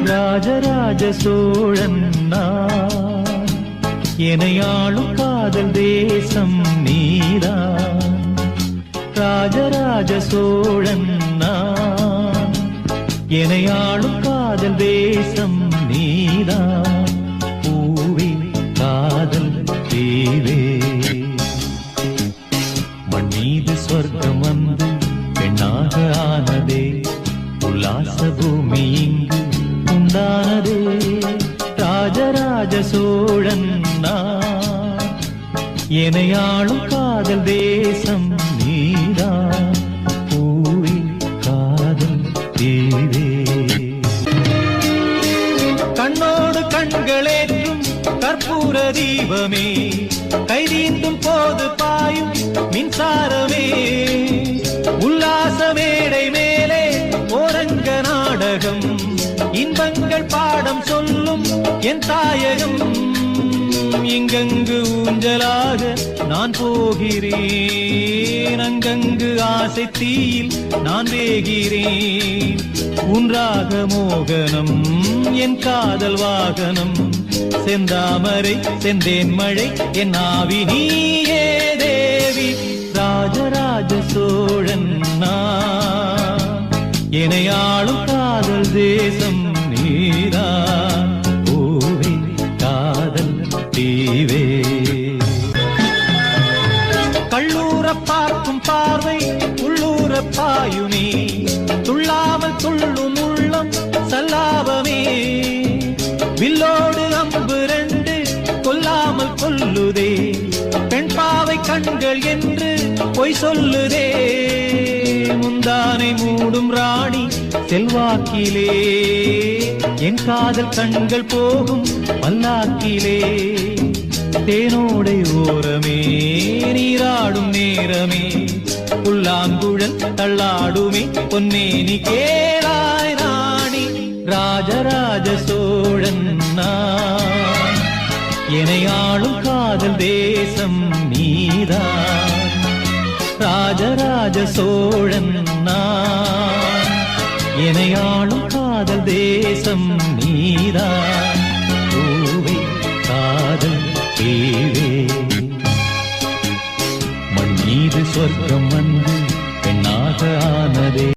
ராஜராஜ சோழன் நான், எனையாளும் காதல் தேசம் நீதான். ராஜராஜ சோழன் நான், எனையாளும் காதல் தேசம் நீதான். பூவே காதல் தேவே, மண் மீது சொர்க்கம் வந்து பெண்ணாக ஆனதே, உல்லாச பூமி இங்கு உண்டானதே. ராஜராஜ சோழன் நான், எனையாளும் காதல் தேசம் நீதான். பூவே காதல் தேவே, கண்ணோடு கண்களேற்றும் கற்பூர தீபமே, கைதீந்தும் போது பாயும் மின்சாரமே, உல்லாச மேடை மேலே ஓரங்க நாடகம், இன்பங்கள் பாடம் சொல்லும் என் தாயகம். இங்கங்கு ஊஞ்சலாக நான் போகிறேன், அங்கங்கு ஆசை தீயில் நான் வேகிறேன். உன்றாக மோகனம் என் காதல் வாகனம், செந்தாமரை செந்தேன் மழை என் ஆவி நீயே தேவி. ராஜராஜ சோழன் நான், எனையாளும் காதல் தேசம் நீதான். பூவே காதல் தீவே, கள்ளூர பார்க்கும் பார்வை உள்ளூர பாயுமே, துள்ளாமல் துள்ளும் உள்ளம் சல்லாபமே. வில்லோடு அம்பு ரெண்டு கொல்லாமல் கொல்லுதே, பெண் பாவை கண்கள் என்று பொய் சொல்லுதே. முந்தானை மூடும் ராணி செல்வாக்கிலே, என் காதல் கண்கள் போகும் பல்லாக்கிலே. தேனோடை ஓரமே நீராடும் நேரமே, புல்லாங்குழல் தள்ளாடுமே பொன்னேனி கேளாய் ராணி. ராஜராஜ சோழன் நான், எனையாளும் காதல் தேசம் நீதான். ராஜராஜ சோழன் நான், எனையாளும் காதல் தேசம் நீதான். பூவே காதல் தேவே, மண் மீது சொர்க்கம் வந்து பெண்ணாக ஆனதே.